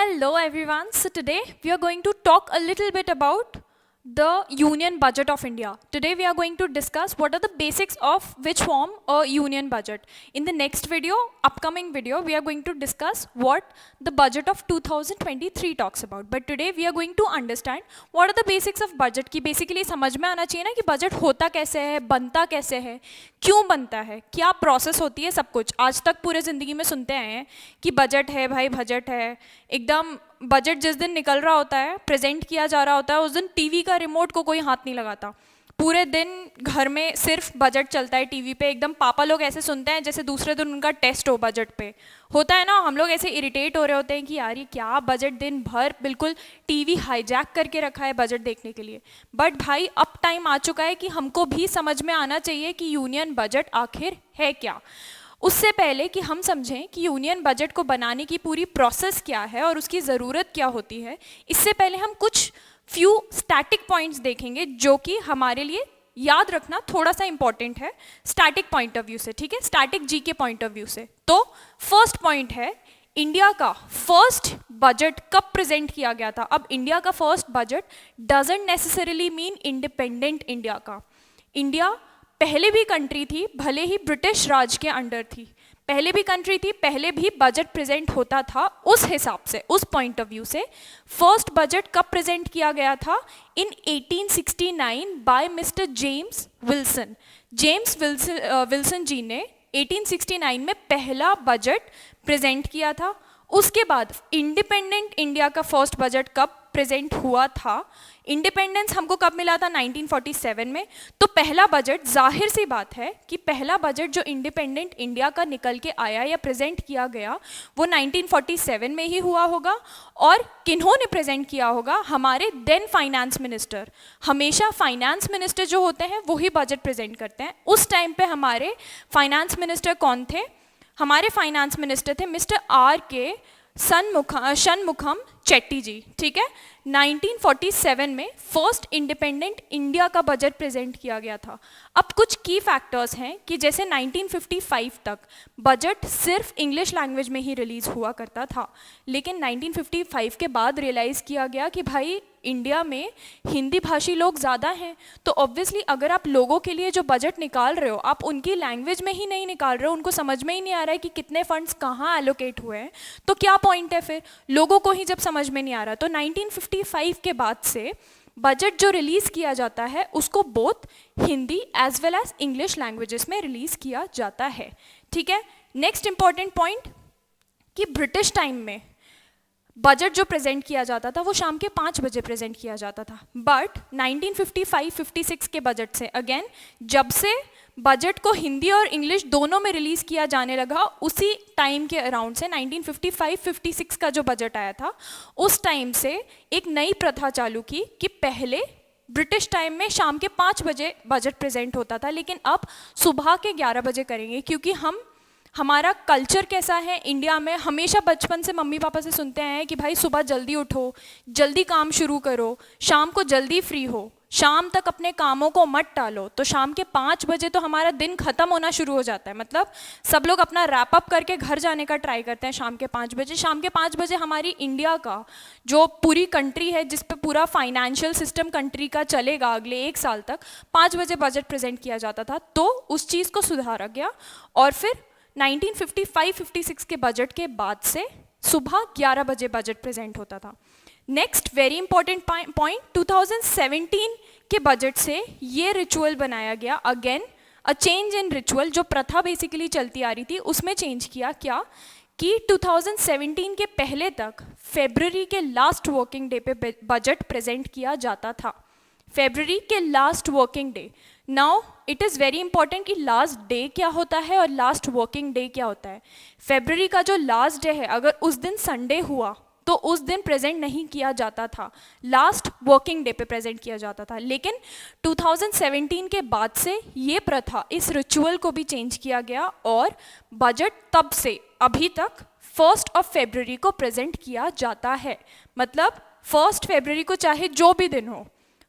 Hello everyone. So today we are going to talk a little bit about the union budget of India. Today we are going to discuss what are the basics of which form a union budget. In the next video, upcoming video, we are going to discuss what the budget of 2023 talks about. But today we are going to understand what are the basics of budget की basically समझ में आना चाहिए ना कि budget होता कैसे है, बनता कैसे है, क्यों बनता है, क्या प्रोसेस होती है, सब कुछ आज तक पूरे ज़िंदगी में सुनते आए हैं कि बजट है भाई, बजट है एकदम। बजट जिस दिन निकल रहा होता है, प्रेजेंट किया जा रहा होता है, उस दिन टीवी का रिमोट को कोई हाथ नहीं लगाता। पूरे दिन घर में सिर्फ बजट चलता है टीवी पे। एकदम पापा लोग ऐसे सुनते हैं जैसे दूसरे दिन उनका टेस्ट हो बजट पे। होता है ना, हम लोग ऐसे इरिटेट हो रहे होते हैं कि यार ये क्या बजट, दिन भर बिल्कुल टीवी हाईजैक करके रखा है बजट देखने के लिए। बट भाई अब टाइम आ चुका है कि हमको भी समझ में आना चाहिए कि यूनियन बजट आखिर है क्या। उससे पहले कि हम समझें कि यूनियन बजट को बनाने की पूरी प्रोसेस क्या है और उसकी ज़रूरत क्या होती है, इससे पहले हम कुछ फ्यू स्टैटिक पॉइंट्स देखेंगे जो कि हमारे लिए याद रखना थोड़ा सा इंपॉर्टेंट है स्टैटिक पॉइंट ऑफ व्यू से, ठीक है, स्टैटिक जी के पॉइंट ऑफ व्यू से। तो फर्स्ट पॉइंट है, इंडिया का फर्स्ट बजट कब प्रेजेंट किया गया था। अब इंडिया का first budget doesn't necessarily mean independent India का। इंडिया पहले भी कंट्री थी, भले ही ब्रिटिश राज के अंडर थी, पहले भी कंट्री थी, पहले भी बजट प्रेजेंट होता था। उस हिसाब से, उस पॉइंट ऑफ व्यू से फर्स्ट बजट कब प्रेजेंट किया गया था, in 1869 by mister James Wilson. James Wilson ji ने 1869 में पहला बजट प्रेजेंट किया था। उसके बाद इंडिपेंडेंट इंडिया का फर्स्ट बजट कब प्रेजेंट हुआ था, इंडिपेंडेंस हमको कब मिला था, 1947 में। तो पहला बजट, जाहिर सी बात है कि पहला बजट जो इंडिपेंडेंट इंडिया का निकल के आया या प्रेजेंट किया गया वो 1947 में ही हुआ होगा। और किन्होंने प्रेजेंट किया होगा, हमारे देन फाइनेंस मिनिस्टर। हमेशा फाइनेंस मिनिस्टर जो होते हैं वही बजट प्रेजेंट करते हैं। उस टाइम पे हमारे फाइनेंस मिनिस्टर कौन थे, हमारे फाइनेंस मिनिस्टर थे मिस्टर R.K. शनमुखम चेट्टी जी, ठीक है। 1947 में फर्स्ट इंडिपेंडेंट इंडिया का बजट प्रेजेंट किया गया था। अब कुछ की फैक्टर्स हैं कि जैसे 1955 तक बजट सिर्फ इंग्लिश लैंग्वेज में ही रिलीज़ हुआ करता था, लेकिन 1955 के बाद रियलाइज़ किया गया कि भाई इंडिया में हिंदी भाषी लोग ज़्यादा हैं, तो ऑब्वियसली अगर आप लोगों के लिए जो बजट निकाल रहे हो आप उनकी लैंग्वेज में ही नहीं निकाल रहे हो, उनको समझ में ही नहीं आ रहा है कि कितने फंड्स कहाँ एलोकेट हुए हैं, तो क्या पॉइंट है फिर, लोगों को ही जब समझ में नहीं आ रहा। तो 1955 के बाद से बजट जो रिलीज़ किया जाता है उसको both Hindi as well as English languages में रिलीज़ किया जाता है, ठीक है। नेक्स्ट इंपॉर्टेंट पॉइंट कि ब्रिटिश टाइम में बजट जो प्रेजेंट किया जाता था वो शाम के 5 बजे प्रेजेंट किया जाता था। बट 1955-56 के बजट से, अगेन जब से बजट को हिंदी और इंग्लिश दोनों में रिलीज़ किया जाने लगा, उसी टाइम के अराउंड से 1955-56 का जो बजट आया था उस टाइम से एक नई प्रथा चालू की कि पहले ब्रिटिश टाइम में शाम के 5 बजे बजट प्रेजेंट होता था, लेकिन अब सुबह के 11 बजे करेंगे, क्योंकि हमारा कल्चर कैसा है इंडिया में, हमेशा बचपन से मम्मी पापा से सुनते हैं कि भाई सुबह जल्दी उठो, जल्दी काम शुरू करो, शाम को जल्दी फ्री हो, शाम तक अपने कामों को मत टालो। तो शाम के 5 बजे तो हमारा दिन ख़त्म होना शुरू हो जाता है, मतलब सब लोग अपना रैप अप करके घर जाने का ट्राई करते हैं शाम के 5 बजे। शाम के 5 बजे हमारी इंडिया का जो पूरी कंट्री है, जिस पे पूरा फाइनेंशियल सिस्टम कंट्री का चलेगा अगले 1 साल तक, 5 बजे बजट प्रेजेंट किया जाता था। तो उस चीज़ को सुधारा गया और फिर 1955-56 के बजट के बाद से सुबह 11 बजे बजट प्रेजेंट होता था। नेक्स्ट वेरी इंपॉर्टेंट पॉइंट, 2017 के बजट से ये रिचुअल बनाया गया, again a change in ritual, जो प्रथा बेसिकली चलती आ रही थी उसमें चेंज किया क्या कि 2017 के पहले तक फरवरी के लास्ट वर्किंग डे पे बजट प्रेजेंट किया जाता था, फरवरी के last working day. Now it is very important कि लास्ट डे क्या होता है और लास्ट वर्किंग डे क्या होता है। फरवरी का जो लास्ट डे है, अगर उस दिन संडे हुआ तो उस दिन प्रेजेंट नहीं किया जाता था, लास्ट वर्किंग डे पे प्रेजेंट किया जाता था। लेकिन 2017 के बाद से ये प्रथा, इस रिचुअल को भी चेंज किया गया और बजट तब से अभी तक 1 फरवरी को प्रेजेंट किया जाता है। मतलब 1 फरवरी को चाहे जो भी दिन हो,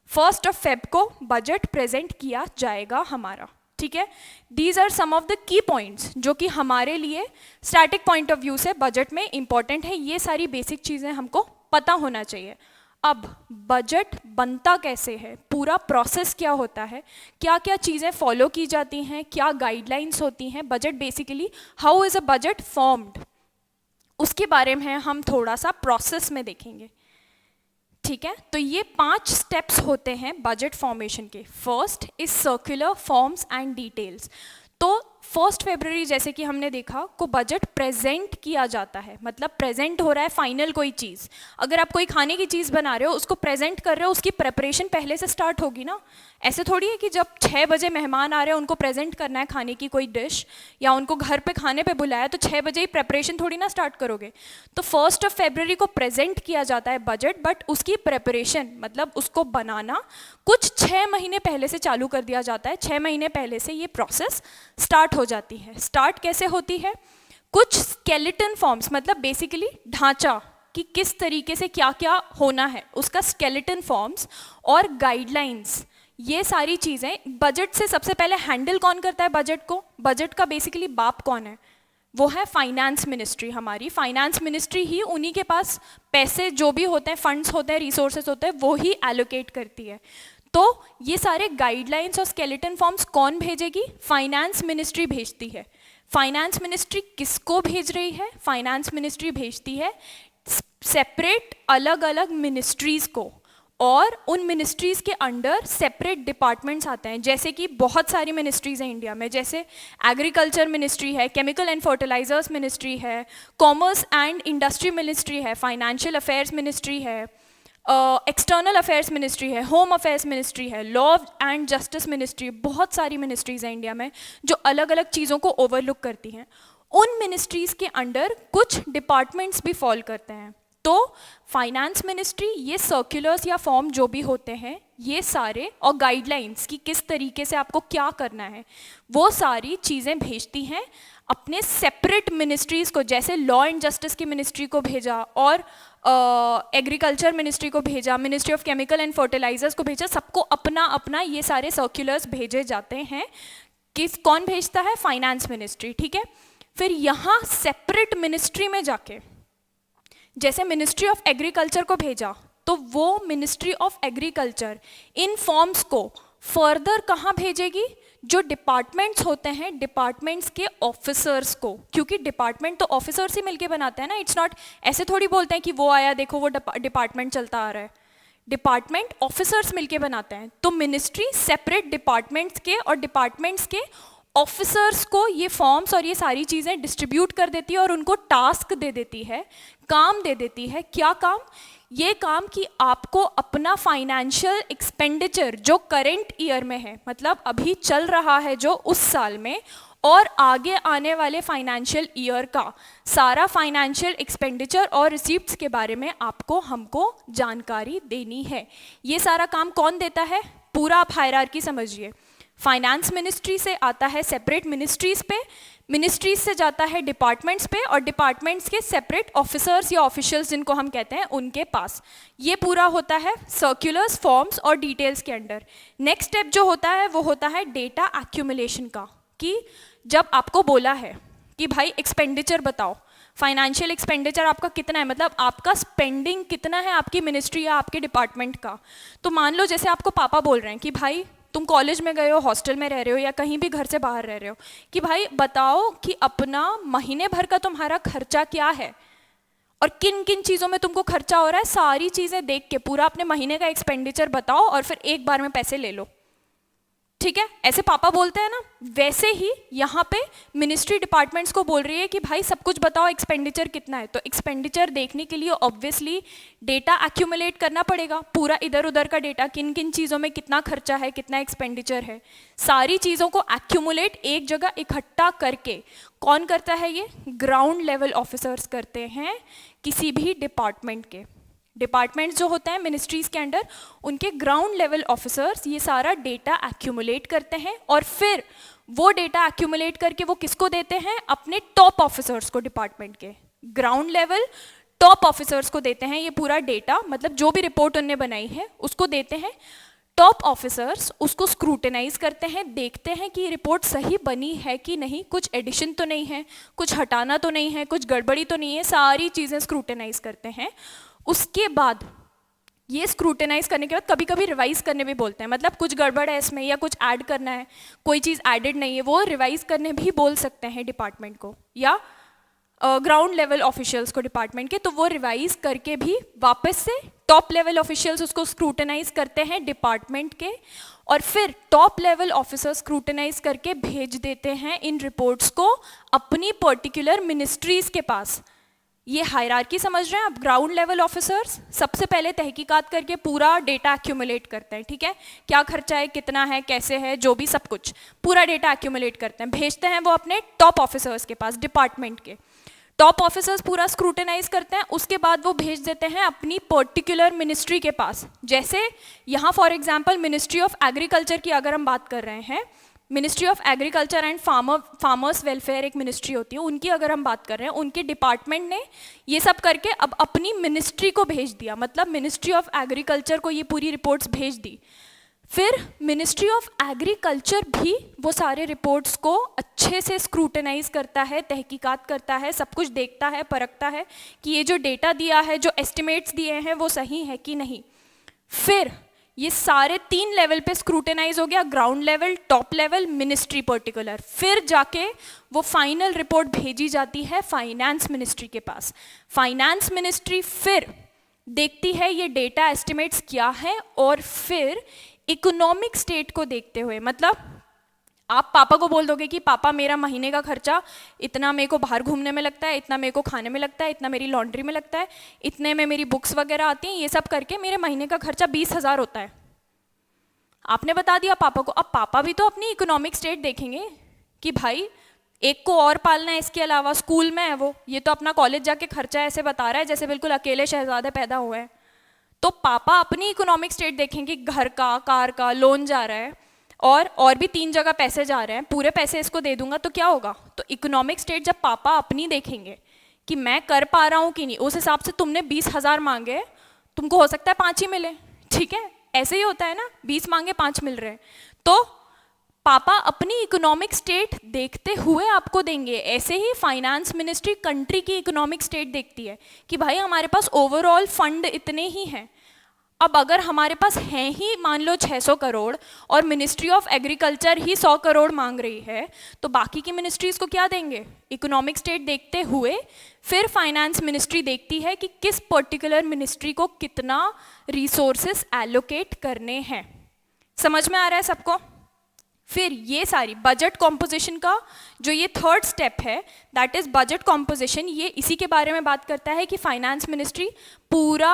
1 फेब को बजट प्रेजेंट किया जाएगा हमारा, ठीक है, these are some of the key points जो कि हमारे लिए स्टैटिक पॉइंट ऑफ व्यू से बजट में इंपॉर्टेंट है। ये सारी बेसिक चीज़ें हमको पता होना चाहिए। अब बजट बनता कैसे है, पूरा प्रोसेस क्या होता है, क्या क्या चीज़ें फॉलो की जाती हैं, क्या गाइडलाइंस होती हैं, budget basically how is a budget formed, उसके बारे में हम थोड़ा सा प्रोसेस में देखेंगे। ठीक है, तो ये 5 स्टेप्स होते हैं बजट फॉर्मेशन के। First is circular forms and details. तो 1 फरवरी जैसे कि हमने देखा को बजट प्रेजेंट किया जाता है, मतलब प्रेजेंट हो रहा है फाइनल कोई चीज़। अगर आप कोई खाने की चीज़ बना रहे हो, उसको प्रेजेंट कर रहे हो, उसकी प्रेपरेशन पहले से स्टार्ट होगी ना। ऐसे थोड़ी है कि जब 6 बजे मेहमान आ रहे हैं उनको प्रेजेंट करना है खाने की कोई डिश, या उनको घर पे खाने पे बुलाया तो 6 बजे ही प्रेपरेशन थोड़ी ना स्टार्ट करोगे। तो 1 फरवरी को प्रेजेंट किया जाता है बजट, बट उसकी प्रेपरेशन मतलब उसको बनाना कुछ 6 महीने पहले से चालू कर दिया जाता है। 6 महीने पहले से ये प्रोसेस स्टार्ट हो जाती है। स्टार्ट कैसे होती है, कुछ स्केलेटन फॉर्म्स मतलब बेसिकली ढांचा कि किस तरीके से क्या क्या होना है, उसका स्केलेटन फॉर्म्स और गाइडलाइंस, ये सारी चीज़ें। बजट से सबसे पहले हैंडल कौन करता है बजट को, बजट का बेसिकली बाप कौन है, वो है फाइनेंस मिनिस्ट्री। हमारी फाइनेंस मिनिस्ट्री ही, उन्हीं के पास पैसे जो भी होते हैं, फंड्स होते हैं, रिसोर्सेज होते हैं, वो ही एलोकेट करती है। तो ये सारे गाइडलाइंस और स्केलेटन फॉर्म्स कौन भेजेगी, फाइनेंस मिनिस्ट्री भेजती है। फाइनेंस मिनिस्ट्री किसको भेज रही है, फाइनेंस मिनिस्ट्री भेजती है सेपरेट अलग अलग मिनिस्ट्रीज को, और उन मिनिस्ट्रीज़ के अंडर सेपरेट डिपार्टमेंट्स आते हैं। जैसे कि बहुत सारी मिनिस्ट्रीज़ हैं इंडिया में, जैसे एग्रीकल्चर मिनिस्ट्री है, केमिकल एंड फर्टिलाइजर्स मिनिस्ट्री है, कॉमर्स एंड इंडस्ट्री मिनिस्ट्री है, फाइनेंशियल अफेयर्स मिनिस्ट्री है, एक्सटर्नल अफेयर्स मिनिस्ट्री है, होम अफेयर्स मिनिस्ट्री है, लॉ एंड जस्टिस मिनिस्ट्री। बहुत सारी मिनिस्ट्रीज़ हैं इंडिया में जो अलग अलग चीज़ों को ओवरलुक करती हैं। उन मिनिस्ट्रीज़ के अंडर कुछ डिपार्टमेंट्स भी फॉल करते हैं। तो फाइनेंस मिनिस्ट्री ये सर्कुलर्स या फॉर्म जो भी होते हैं, ये सारे, और गाइडलाइंस कि किस तरीके से आपको क्या करना है, वो सारी चीज़ें भेजती हैं अपने सेपरेट मिनिस्ट्रीज़ को। जैसे लॉ एंड जस्टिस की मिनिस्ट्री को भेजा, और एग्रीकल्चर मिनिस्ट्री को भेजा, ministry of chemical and fertilisers को भेजा, सबको अपना अपना ये सारे सर्कुलर्स भेजे जाते हैं। कौन भेजता है, फाइनेंस मिनिस्ट्री। ठीक है, फिर यहाँ सेपरेट मिनिस्ट्री में जाके, जैसे मिनिस्ट्री ऑफ एग्रीकल्चर को भेजा, तो वो ministry of agriculture in forms को फर्दर कहाँ भेजेगी, जो डिपार्टमेंट्स होते हैं, डिपार्टमेंट्स के ऑफिसर्स को, क्योंकि डिपार्टमेंट तो ऑफिसर्स ही मिलके बनाते हैं ना। इट्स नॉट ऐसे थोड़ी बोलते हैं कि वो आया देखो वो डिपार्टमेंट चलता आ रहा है। डिपार्टमेंट ऑफिसर्स मिलके बनाते हैं। तो मिनिस्ट्री सेपरेट डिपार्टमेंट्स के और डिपार्टमेंट्स के ऑफिसर्स को ये फॉर्म्स और ये सारी चीज़ें डिस्ट्रीब्यूट कर देती है, और उनको टास्क दे देती है, काम दे देती है। क्या काम, ये काम कि आपको अपना फाइनेंशियल एक्सपेंडिचर जो करंट ईयर में है, मतलब अभी चल रहा है जो उस साल में, और आगे आने वाले फाइनेंशियल ईयर का सारा फाइनेंशियल एक्सपेंडिचर और रिसीप्ट्स के बारे में आपको हमको जानकारी देनी है। ये सारा काम कौन देता है, पूरा आप हायरार्की समझिए। फाइनेंस मिनिस्ट्री से आता है सेपरेट मिनिस्ट्रीज पे, मिनिस्ट्रीज से जाता है डिपार्टमेंट्स पे, और डिपार्टमेंट्स के सेपरेट ऑफिसर्स या ऑफिशियल्स जिनको हम कहते हैं उनके पास। ये पूरा होता है सर्कुलर्स, फॉर्म्स और डिटेल्स के अंडर। नेक्स्ट स्टेप जो होता है वो होता है डेटा एक्यूमुलेशन का, कि जब आपको बोला है कि भाई एक्सपेंडिचर बताओ, फाइनेंशियल एक्सपेंडिचर आपका कितना है, मतलब आपका स्पेंडिंग कितना है आपकी मिनिस्ट्री या आपके डिपार्टमेंट का। तो मान लो जैसे आपको पापा बोल रहे हैं कि भाई तुम कॉलेज में गए हो, हॉस्टल में रह रहे हो, या कहीं भी घर से बाहर रह रहे हो, कि भाई बताओ कि अपना महीने भर का तुम्हारा खर्चा क्या है और किन किन चीज़ों में तुमको खर्चा हो रहा है, सारी चीज़ें देख के पूरा अपने महीने का एक्सपेंडिचर बताओ, और फिर एक बार में पैसे ले लो। ठीक है, ऐसे पापा बोलते हैं ना, वैसे ही यहाँ पे मिनिस्ट्री डिपार्टमेंट्स को बोल रही है कि भाई सब कुछ बताओ, एक्सपेंडिचर कितना है। तो एक्सपेंडिचर देखने के लिए ऑब्वियसली डेटा एक्यूमुलेट करना पड़ेगा, पूरा इधर उधर का डेटा, किन किन चीज़ों में कितना खर्चा है, कितना एक्सपेंडिचर है, सारी चीज़ों को एक्यूमुलेट एक जगह इकट्ठा करके कौन करता है, ये ग्राउंड लेवल ऑफिसर्स करते हैं किसी भी डिपार्टमेंट के। डिपार्टमेंट्स जो होते हैं मिनिस्ट्रीज़ के अंडर, उनके ग्राउंड लेवल ऑफिसर्स ये सारा डेटा एक्यूमुलेट करते हैं, और फिर वो डेटा एक्यूमुलेट करके वो किसको देते हैं, अपने टॉप ऑफिसर्स को, डिपार्टमेंट के ग्राउंड लेवल टॉप ऑफिसर्स को देते हैं ये पूरा डेटा, मतलब जो भी रिपोर्ट उन्होंने बनाई है उसको देते हैं। टॉप ऑफिसर्स उसको स्क्रूटिनाइज करते हैं, देखते हैं कि ये रिपोर्ट सही बनी है कि नहीं, कुछ एडिशन तो नहीं है, कुछ हटाना तो नहीं है, कुछ गड़बड़ी तो नहीं है, सारी चीज़ें स्क्रूटिनाइज करते हैं। उसके बाद ये स्क्रूटिनाइज करने के बाद कभी कभी रिवाइज करने भी बोलते हैं, मतलब कुछ गड़बड़ है इसमें या कुछ ऐड करना है, कोई चीज़ एडेड नहीं है, वो रिवाइज करने भी बोल सकते हैं डिपार्टमेंट को या ग्राउंड लेवल ऑफिशियल्स को डिपार्टमेंट के, तो वो रिवाइज करके भी वापस से टॉप लेवल ऑफिशियल्स उसको स्क्रूटिनाइज करते हैं डिपार्टमेंट के, और फिर टॉप लेवल ऑफिसर्स स्क्रूटिनाइज करके भेज देते हैं इन रिपोर्ट्स को अपनी पर्टिकुलर मिनिस्ट्रीज के पास। ये हायरार्की समझ रहे हैं आप? ग्राउंड लेवल ऑफिसर्स सबसे पहले तहकीकात करके पूरा डेटा एक्यूमुलेट करते हैं, ठीक है, क्या खर्चा है, कितना है, कैसे है, जो भी सब कुछ पूरा डेटा एक्यूमुलेट करते हैं, भेजते हैं वो अपने टॉप ऑफिसर्स के पास, डिपार्टमेंट के टॉप ऑफिसर्स पूरा स्क्रूटिनाइज करते हैं, उसके बाद वो भेज देते हैं अपनी पर्टिकुलर मिनिस्ट्री के पास। जैसे यहाँ for example ministry of agriculture की अगर हम बात कर रहे हैं, ministry of agriculture and farmers welfare एक मिनिस्ट्री होती है, उनकी अगर हम बात कर रहे हैं, उनके डिपार्टमेंट ने ये सब करके अब अपनी मिनिस्ट्री को भेज दिया, मतलब मिनिस्ट्री ऑफ एग्रीकल्चर को ये पूरी रिपोर्ट्स भेज दी। फिर मिनिस्ट्री ऑफ एग्रीकल्चर भी वो सारे रिपोर्ट्स को अच्छे से स्क्रूटिनाइज करता है, तहकीकात करता है, सब कुछ देखता है, परखता है कि ये जो डेटा दिया है, जो एस्टिमेट्स दिए हैं वो सही है कि नहीं। फिर ये सारे 3 लेवल पे स्क्रूटिनाइज हो गया, ground level, top level, ministry particular, फिर जाके वो फाइनल रिपोर्ट भेजी जाती है फाइनेंस मिनिस्ट्री के पास। फाइनेंस मिनिस्ट्री फिर देखती है ये डेटा एस्टिमेट्स क्या है, और फिर इकोनॉमिक स्टेट को देखते हुए, मतलब आप पापा को बोल दोगे कि पापा मेरा महीने का खर्चा इतना मेरे को बाहर घूमने में लगता है, इतना मेरे को खाने में लगता है, इतना मेरी लॉन्ड्री में लगता है, इतने में मेरी बुक्स वगैरह आती हैं, ये सब करके मेरे महीने का खर्चा 20,000 होता है। आपने बता दिया पापा को, अब पापा भी तो अपनी इकोनॉमिक स्टेट देखेंगे कि भाई एक को और पालना है, इसके अलावा स्कूल में है वो, ये तो अपना कॉलेज जाके खर्चा ऐसे बता रहा है जैसे बिल्कुल अकेले शहजादे पैदा हुए हैं। तो पापा अपनी इकोनॉमिक स्टेट देखेंगे, घर का, कार का लोन जा रहा है और भी 3 जगह पैसे जा रहे हैं, पूरे पैसे इसको दे दूंगा तो क्या होगा। तो इकोनॉमिक स्टेट जब पापा अपनी देखेंगे कि मैं कर पा रहा हूँ कि नहीं, उस हिसाब से तुमने 20,000 मांगे, तुमको हो सकता है 5 ही मिले, ठीक है, ऐसे ही होता है ना, 20 मांगे 5 मिल रहे हैं। तो पापा अपनी इकोनॉमिक स्टेट देखते हुए आपको देंगे। ऐसे ही फाइनेंस मिनिस्ट्री कंट्री की इकोनॉमिक स्टेट देखती है कि भाई हमारे पास ओवरऑल फंड इतने ही हैं। अब अगर हमारे पास हैं ही मान लो 600 करोड़ और मिनिस्ट्री ऑफ एग्रीकल्चर ही 100 करोड़ मांग रही है, तो बाकी की मिनिस्ट्रीज को क्या देंगे? इकोनॉमिक स्टेट देखते हुए फिर फाइनेंस मिनिस्ट्री देखती है कि किस पर्टिकुलर मिनिस्ट्री को कितना रिसोर्सेस एलोकेट करने हैं। समझ में आ रहा है सबको? फिर ये सारी बजट कॉम्पोजिशन का जो ये 3rd स्टेप है, दैट इज बजट कॉम्पोजिशन, ये इसी के बारे में बात करता है कि फाइनेंस मिनिस्ट्री पूरा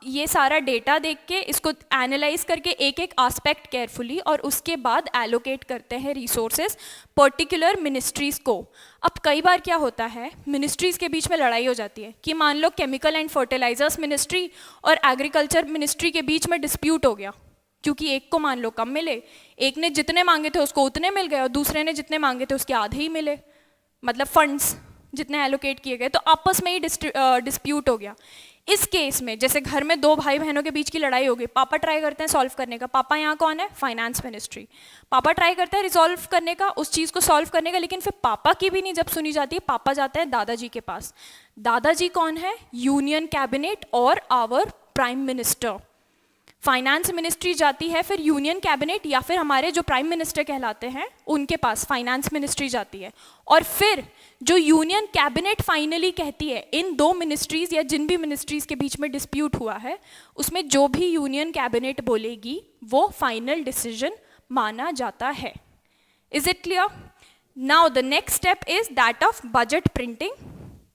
ये सारा डेटा देख के इसको एनालाइज करके एक एक एस्पेक्ट केयरफुली और उसके बाद एलोकेट करते हैं रिसोर्सेज पर्टिकुलर मिनिस्ट्रीज को। अब कई बार क्या होता है, मिनिस्ट्रीज के बीच में लड़ाई हो जाती है कि मान लो केमिकल एंड फर्टिलाइजर्स मिनिस्ट्री और एग्रीकल्चर मिनिस्ट्री के बीच में डिस्प्यूट हो गया, क्योंकि एक को मान लो कम मिले, एक ने जितने मांगे थे उसको उतने मिल गए और दूसरे ने जितने मांगे थे उसके आधे ही मिले, मतलब फंड्स जितने एलोकेट किए गए, तो आपस में ही डिस्प्यूट हो गया। इस केस में जैसे घर में 2 भाई बहनों के बीच की लड़ाई हो गई, पापा ट्राई करते हैं सॉल्व करने का, पापा यहाँ कौन है? Finance ministry. पापा ट्राई करते हैं रिजॉल्व करने का, उस चीज़ को सॉल्व करने का, लेकिन फिर पापा की भी नहीं जब सुनी जाती है, पापा जाते हैं दादाजी के पास। दादाजी कौन है? यूनियन कैबिनेट और our prime minister. Finance ministry जाती है फिर यूनियन कैबिनेट या फिर हमारे जो प्राइम मिनिस्टर कहलाते हैं उनके पास फाइनेंस मिनिस्ट्री जाती है, और फिर जो यूनियन कैबिनेट फाइनली कहती है इन 2 मिनिस्ट्रीज या जिन भी मिनिस्ट्रीज के बीच में डिस्प्यूट हुआ है, उसमें जो भी यूनियन कैबिनेट बोलेगी वो फाइनल डिसीजन माना जाता है। Is it clear? Now the next step is that of budget printing.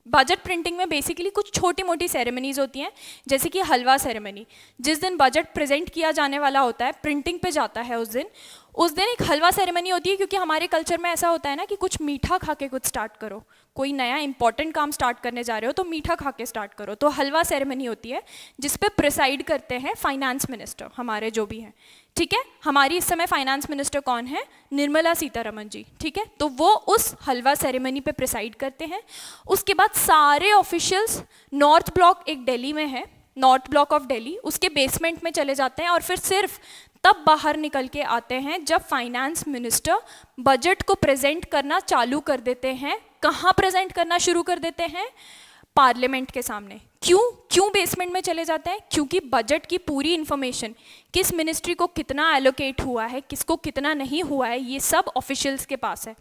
Budget printing में बेसिकली कुछ छोटी मोटी सेरेमनीज होती हैं, जैसे कि हलवा सेरेमनी। जिस दिन बजट प्रेजेंट किया जाने वाला होता है, प्रिंटिंग पे जाता है उस दिन एक हलवा सेरेमनी होती है, क्योंकि हमारे कल्चर में ऐसा होता है ना कि कुछ मीठा खा के कुछ स्टार्ट करो, कोई नया इंपॉर्टेंट काम स्टार्ट करने जा रहे हो तो मीठा खा के स्टार्ट करो। तो हलवा सेरेमनी होती है जिस पे प्रिसाइड करते हैं फाइनेंस मिनिस्टर हमारे जो भी हैं, ठीक है। हमारी इस समय फाइनेंस मिनिस्टर कौन है? निर्मला सीतारमण जी, ठीक है। तो वो उस हलवा सेरेमनी पे प्रिसाइड करते हैं। उसके बाद सारे ऑफिशियल्स, नॉर्थ ब्लॉक एक दिल्ली में है, नॉर्थ ब्लॉक ऑफ दिल्ली, उसके बेसमेंट में चले जाते हैं और फिर सिर्फ तब बाहर निकल के आते हैं जब फाइनेंस मिनिस्टर बजट को प्रेजेंट करना चालू कर देते हैं। कहाँ प्रेजेंट करना शुरू कर देते हैं? पार्लियामेंट के सामने। क्यों बेसमेंट में चले जाते हैं? क्योंकि बजट की पूरी इंफॉर्मेशन, किस मिनिस्ट्री को कितना एलोकेट हुआ है, किसको कितना नहीं हुआ है, ये सब ऑफिशियल्स के पास है।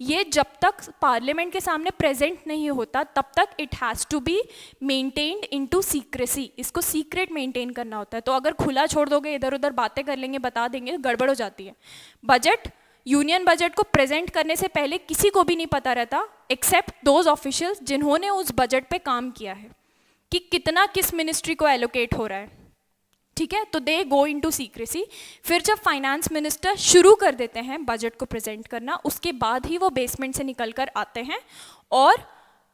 ये जब तक पार्लियामेंट के सामने प्रेजेंट नहीं होता तब तक it has to be maintained into secrecy. इसको सीक्रेट मेंटेन करना होता है। तो अगर खुला छोड़ दोगे, इधर उधर बातें कर लेंगे, बता देंगे, गड़बड़ हो जाती है। बजट, यूनियन बजट को प्रेजेंट करने से पहले किसी को भी नहीं पता रहता एक्सेप्ट दोज ऑफिशियल्स जिन्होंने उस बजट पे काम किया है कि कितना किस मिनिस्ट्री को एलोकेट हो रहा है। ठीक है, तो दे गो इनटू सीक्रेसी। फिर जब फाइनेंस मिनिस्टर शुरू कर देते हैं बजट को प्रेजेंट करना, उसके बाद ही वो बेसमेंट से निकल कर आते हैं और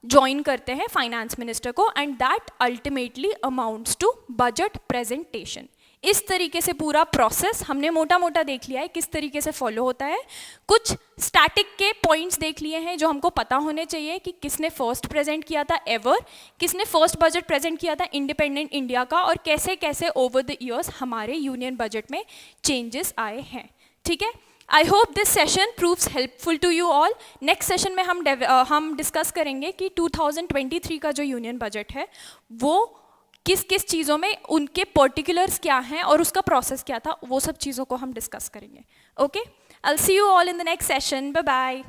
ज्वाइन करते हैं फाइनेंस मिनिस्टर को, and that ultimately amounts to budget presentation. इस तरीके से पूरा प्रोसेस हमने मोटा मोटा देख लिया है किस तरीके से फॉलो होता है। कुछ स्टैटिक के पॉइंट्स देख लिए हैं जो हमको पता होने चाहिए कि किसने फर्स्ट प्रेजेंट किया था एवर, किसने फर्स्ट बजट प्रेजेंट किया था इंडिपेंडेंट इंडिया का, और कैसे कैसे ओवर द ईयर्स हमारे यूनियन बजट में चेंजेस आए हैं। ठीक है, I hope this session proves helpful to you all. Next session में हम डिस्कस करेंगे कि 2023 का जो यूनियन बजट है वो किस किस चीज़ों में उनके पर्टिकुलर्स क्या हैं और उसका प्रोसेस क्या था, वो सब चीज़ों को हम डिस्कस करेंगे। Okay, I will see you all in the next session. Bye bye.